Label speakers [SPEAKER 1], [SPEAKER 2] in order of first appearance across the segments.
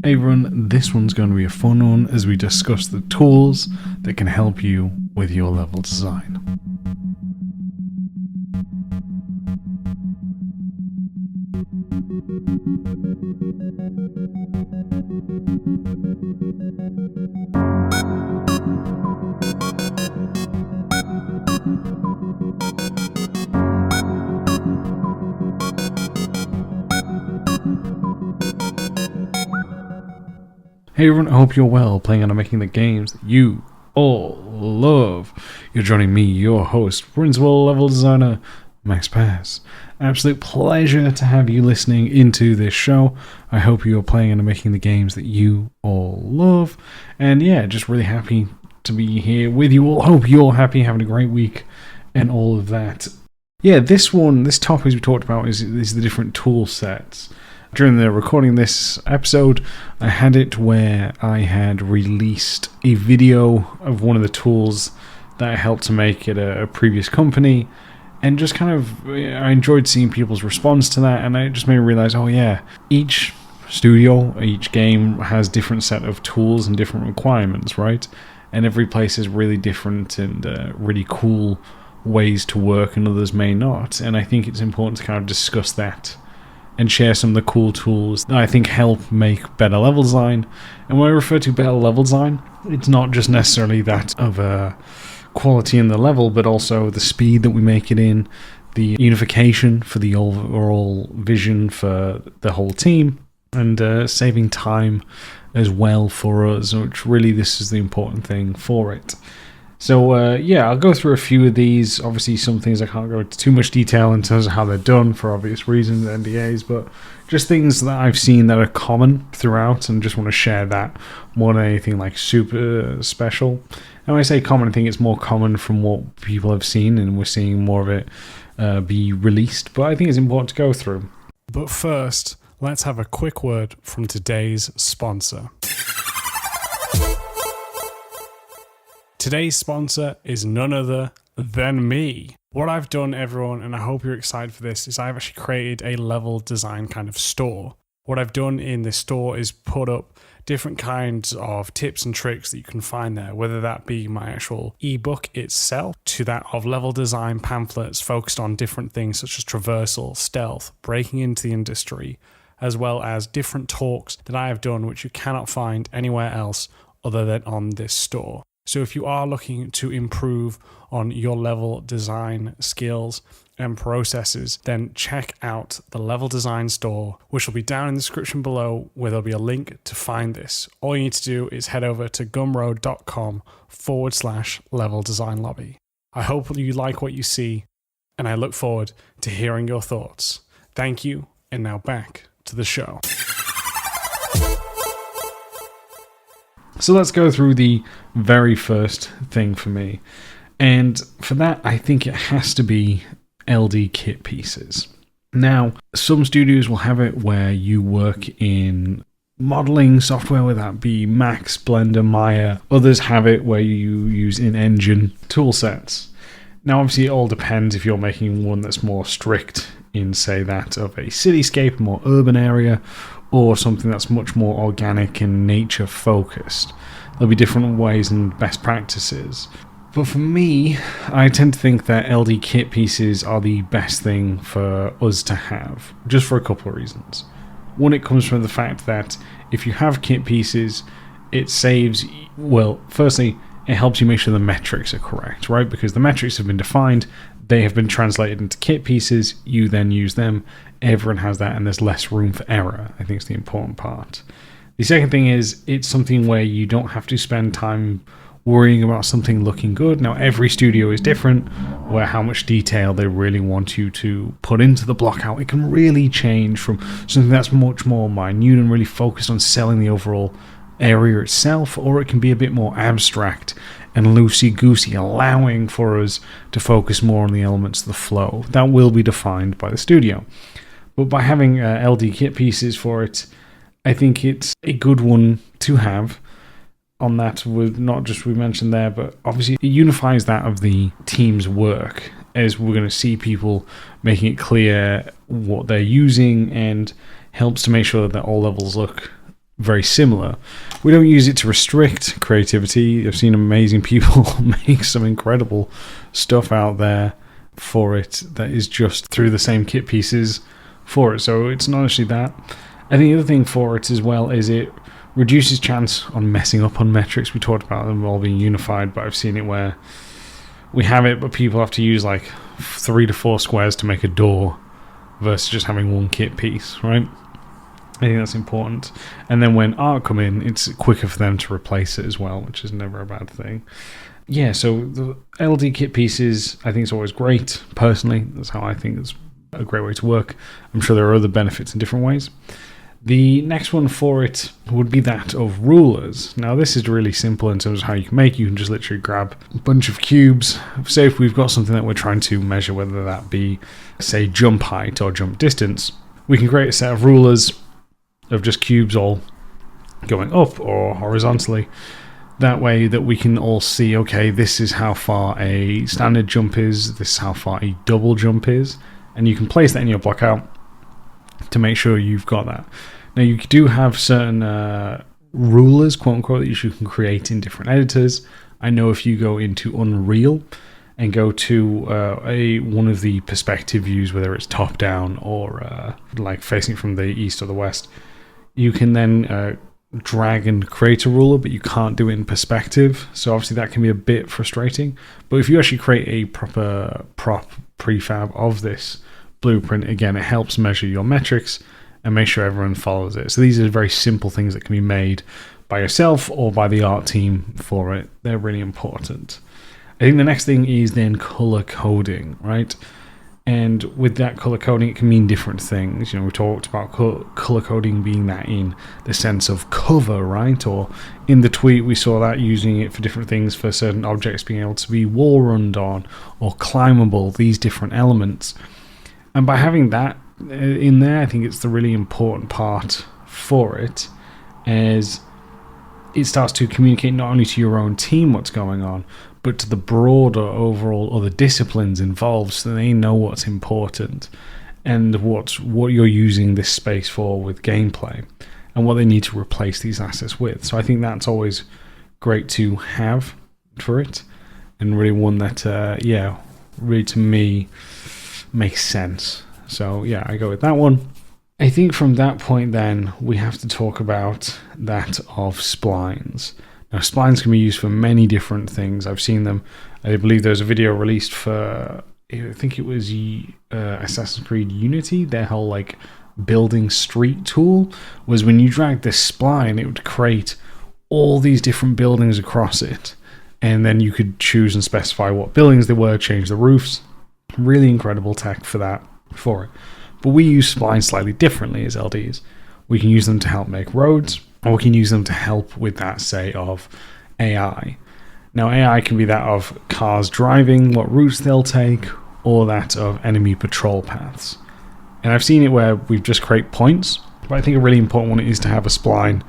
[SPEAKER 1] Hey everyone, this one's going to be a fun one as we discuss the tools that can help you with your level design. Hey everyone, I hope you're well, playing and making the games that you all love. You're joining me, your host, Principal Level Designer, Max Pass. Absolute pleasure to have you listening into this show. I hope you're playing and making the games that you all love. And yeah, just really happy to be here with you all. Hope you're happy, having a great week, and all of that. Yeah, this topic we talked about is the different tool sets. During the recording of this episode, I had it where I had released a video of one of the tools that I helped to make at a previous company, and just kind of, I enjoyed seeing people's response to that, and it just made me realize, oh yeah, each studio, each game has different set of tools and different requirements, right? And every place is really different and really cool ways to work, and others may not, and I think it's important to kind of discuss that and share some of the cool tools that I think help make better level design. And when I refer to better level design, it's not just necessarily that of quality in the level, but also the speed that we make it in, the unification for the overall vision for the whole team, and saving time as well for us, which really this is the important thing for it. So yeah, I'll go through a few of these. Obviously some things I can't go into too much detail in terms of how they're done for obvious reasons, NDAs, but just things that I've seen that are common throughout, and just want to share that more than anything like super special. And when I say common, I think it's more common from what people have seen, and we're seeing more of it be released, but I think it's important to go through. But first, let's have a quick word from today's sponsor. Today's sponsor is none other than me. What I've done, everyone, and I hope you're excited for this, is I've actually created a level design kind of store. What I've done in this store is put up different kinds of tips and tricks that you can find there, whether that be my actual ebook itself, to that of level design pamphlets focused on different things such as traversal, stealth, breaking into the industry, as well as different talks that I have done which you cannot find anywhere else other than on this store. So if you are looking to improve on your level design skills and processes, then check out the Level Design Store, which will be down in the description below, where there'll be a link to find this. All you need to do is head over to gumroad.com/level design lobby. I hope you like what you see, and I look forward to hearing your thoughts. Thank you, and now back to the show. So let's go through the very first thing for me. And for that, I think it has to be LD kit pieces. Now, some studios will have it where you work in modeling software, whether that be Max, Blender, Maya. Others have it where you use in-engine tool sets. Now, obviously, it all depends if you're making one that's more strict in, say, that of a cityscape, more urban area, or something that's much more organic and nature focused. There'll be different ways and best practices. But for me, I tend to think that LD kit pieces are the best thing for us to have, just for a couple of reasons. One, it comes from the fact that if you have kit pieces, it saves, well, firstly, it helps you make sure the metrics are correct, right? Because the metrics have been defined, they have been translated into kit pieces, you then use them, everyone has that, and there's less room for error. I think it's the important part. The second thing is, it's something where you don't have to spend time worrying about something looking good. Now, every studio is different, where how much detail they really want you to put into the block out. It can really change from something that's much more minute and really focused on selling the overall area itself, or it can be a bit more abstract and loosey-goosey, allowing for us to focus more on the elements of the flow. That will be defined by the studio. But by having LD kit pieces for it, I think it's a good one to have. On that, with not just we mentioned there, but obviously it unifies that of the team's work, as we're going to see people making it clear what they're using, and helps to make sure that all levels look very similar. We don't use it to restrict creativity. I've seen amazing people make some incredible stuff out there for it that is just through the same kit pieces for it. So it's not actually that. I think the other thing for it as well is it reduces chance on messing up on metrics. We talked about them all being unified, but I've seen it where we have it, but people have to use like 3 to 4 squares to make a door versus just having one kit piece, right? I think that's important. And then when art come in, it's quicker for them to replace it as well, which is never a bad thing. Yeah, so the LD kit pieces, I think it's always great. Personally, that's how I think it's a great way to work. I'm sure there are other benefits in different ways. The next one for it would be that of rulers. Now, this is really simple in terms of how you can make. You can just literally grab a bunch of cubes. Say if we've got something that we're trying to measure, whether that be, say, jump height or jump distance, we can create a set of rulers of just cubes all going up or horizontally. That way that we can all see, okay, this is how far a standard jump is, this is how far a double jump is, and you can place that in your block out to make sure you've got that. Now, you do have certain rulers, quote unquote, that you can create in different editors. I know if you go into Unreal and go to one of the perspective views, whether it's top down or like facing from the east or the west, you can then drag and create a ruler, but you can't do it in perspective. So obviously that can be a bit frustrating. But if you actually create a proper prop prefab of this blueprint, again, it helps measure your metrics and make sure everyone follows it. So these are very simple things that can be made by yourself or by the art team for it. They're really important. I think the next thing is then color coding, right? And with that color coding, it can mean different things. You know, we talked about color coding being that in the sense of cover, right? Or in the tweet, we saw that using it for different things, for certain objects being able to be wall runned on or climbable, these different elements. And by having that in there, I think it's the really important part for it, as it starts to communicate not only to your own team what's going on, but to the broader overall other disciplines involved, so they know what's important and what you're using this space for with gameplay and what they need to replace these assets with. So I think that's always great to have for it, and really one that, really to me makes sense. So yeah, I go with that one. I think from that point then, we have to talk about that of splines. Now, splines can be used for many different things. I've seen them. I believe there's a video released for, I think it was Assassin's Creed Unity. Their whole like building street tool was when you drag this spline, it would create all these different buildings across it. And then you could choose and specify what buildings they were, change the roofs. Really incredible tech for that, for it. But we use splines slightly differently as LDs. We can use them to help make roads, or we can use them to help with that, say, of AI. Now, AI can be that of cars driving, what routes they'll take, or that of enemy patrol paths. And I've seen it where we just create points, but I think a really important one is to have a spline,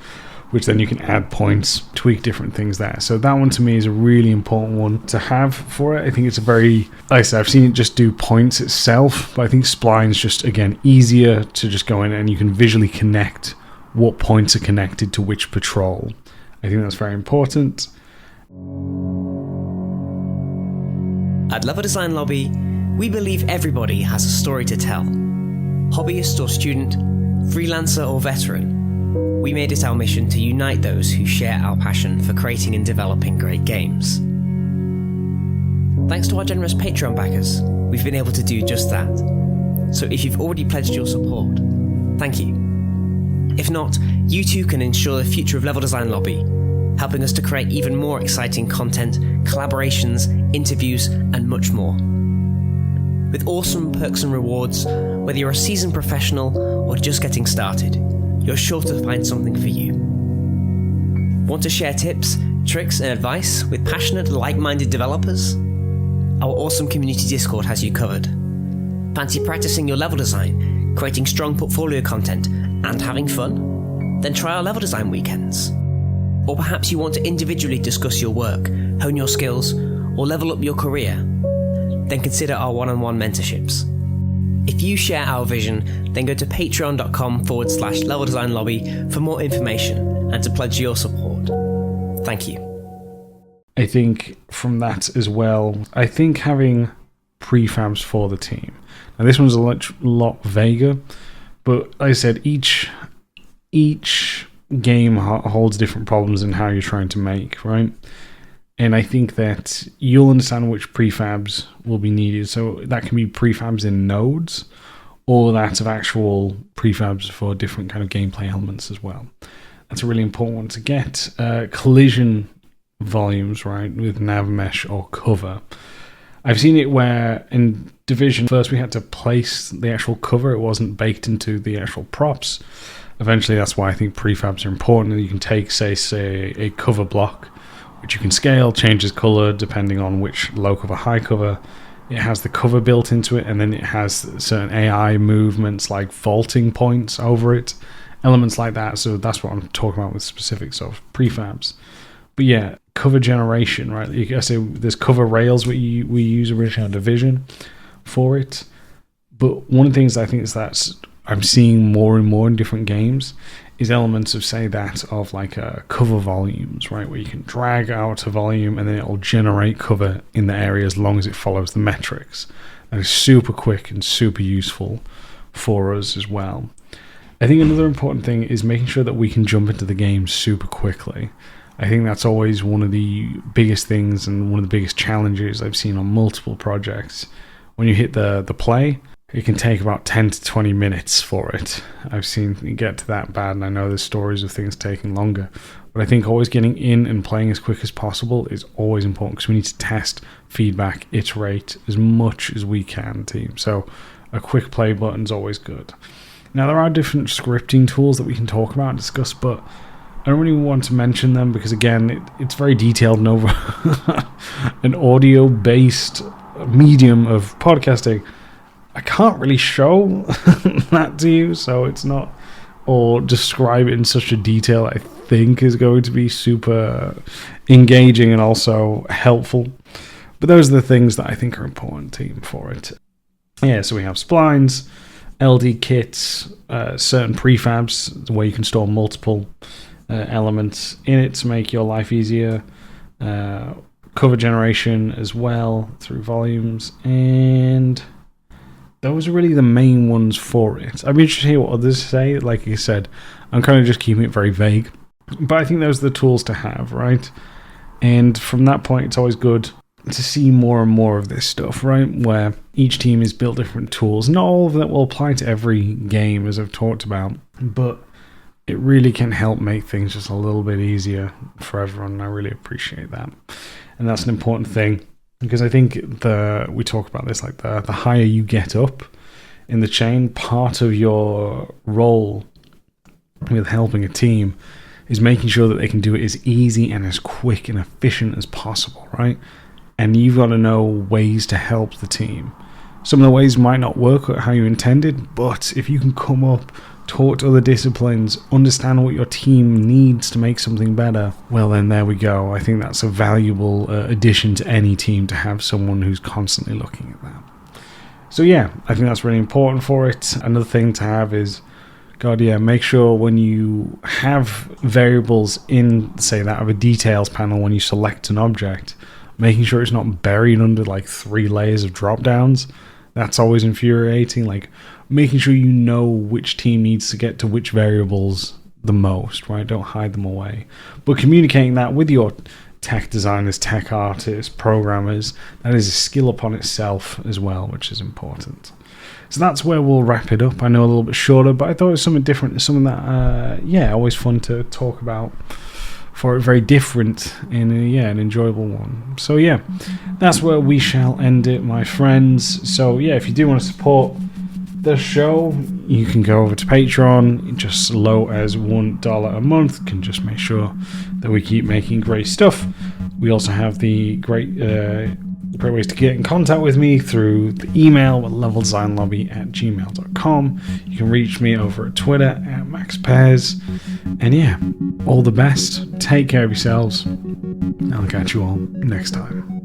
[SPEAKER 1] which then you can add points, tweak different things there. So that one to me is a really important one to have for it. I think it's a very, like I said, I've seen it just do points itself, but I think splines just, again, easier to just go in and you can visually connect what points are connected to which patrol. I think that's very important.
[SPEAKER 2] At Level Design Lobby, we believe everybody has a story to tell. Hobbyist or student, freelancer or veteran, we made it our mission to unite those who share our passion for creating and developing great games. Thanks to our generous Patreon backers, we've been able to do just that. So if you've already pledged your support, thank you. If not, you too can ensure the future of Level Design Lobby, helping us to create even more exciting content, collaborations, interviews, and much more. With awesome perks and rewards, whether you're a seasoned professional or just getting started, you're sure to find something for you. Want to share tips, tricks, and advice with passionate, like-minded developers? Our awesome community Discord has you covered. Fancy practicing your level design, creating strong portfolio content, and having fun? Then try our level design weekends. Or perhaps you want to individually discuss your work, hone your skills, or level up your career? Then consider our one-on-one mentorships. If you share our vision, then go to patreon.com/Level Design Lobby for more information and to pledge your support. Thank you.
[SPEAKER 1] I think from that as well, I think having prefabs for the team. Now this one's a lot vaguer, but like I said, each game holds different problems in how you're trying to make, right? And I think that you'll understand which prefabs will be needed. So that can be prefabs in nodes, or that's of actual prefabs for different kind of gameplay elements as well. That's a really important one to get. Collision volumes, right, with nav mesh or cover. I've seen it where in Division, first we had to place the actual cover. It wasn't baked into the actual props. Eventually, that's why I think prefabs are important. You can take, say, a cover block, which you can scale, changes color depending on which low cover, high cover. It has the cover built into it, and then it has certain AI movements like vaulting points over it, elements like that. So that's what I'm talking about with specifics of prefabs. But yeah, cover generation, right? I say there's cover rails we use originally on Division for it. But one of the things I think is that I'm seeing more and more in different games is elements of, say, that of like cover volumes, right? Where you can drag out a volume and then it'll generate cover in the area as long as it follows the metrics. That is super quick and super useful for us as well. I think another important thing is making sure that we can jump into the game super quickly. I think that's always one of the biggest things and one of the biggest challenges I've seen on multiple projects. When you hit the play, it can take about 10 to 20 minutes for it. I've seen it get to that bad, and I know there's stories of things taking longer. But I think always getting in and playing as quick as possible is always important, because we need to test, feedback, iterate as much as we can, team. So a quick play button is always good. Now, there are different scripting tools that we can talk about and discuss, but I don't really want to mention them because, again, it's very detailed and over an audio-based medium of podcasting. I can't really show that to you, so it's not, or describe it in such a detail I think is going to be super engaging and also helpful. But those are the things that I think are important, team, for it. Yeah, so we have splines, LD kits, certain prefabs where you can store multiple elements in it to make your life easier. Cover generation as well through volumes, and those are really the main ones for it. I'd be interested to hear what others say. Like I said, I'm kind of just keeping it very vague, but I think those are the tools to have, right? And from that point, it's always good to see more and more of this stuff, right? Where each team has built different tools. Not all of that will apply to every game, as I've talked about, but it really can help make things just a little bit easier for everyone, and I really appreciate that. And that's an important thing, because I think we talk about this, like the higher you get up in the chain, part of your role with helping a team is making sure that they can do it as easy and as quick and efficient as possible, right? And you've got to know ways to help the team. Some of the ways might not work how you intended, but if you can come up, talk to other disciplines, understand what your team needs to make something better, well then there we go. I think that's a valuable addition to any team, to have someone who's constantly looking at that. So yeah, I think that's really important for it. Another thing to have is, make sure when you have variables in, say, that of a details panel, when you select an object, making sure it's not buried under like 3 layers of drop downs. That's always infuriating. Like, making sure you know which team needs to get to which variables the most, right? Don't hide them away. But communicating that with your tech designers, tech artists, programmers, that is a skill upon itself as well, which is important. So that's where we'll wrap it up. I know a little bit shorter, but I thought it was something different, something that, always fun to talk about, for a very different and an enjoyable one. So yeah, that's where we shall end it, my friends. So yeah, if you do want to support the show, you can go over to Patreon. Just as low as $1 a month can just make sure that we keep making great stuff. We also have the great ways to get in contact with me through the email at leveldesignlobby@gmail.com. You can reach me over at Twitter at MaxPairs. And yeah, all the best. Take care of yourselves. I'll catch you all next time.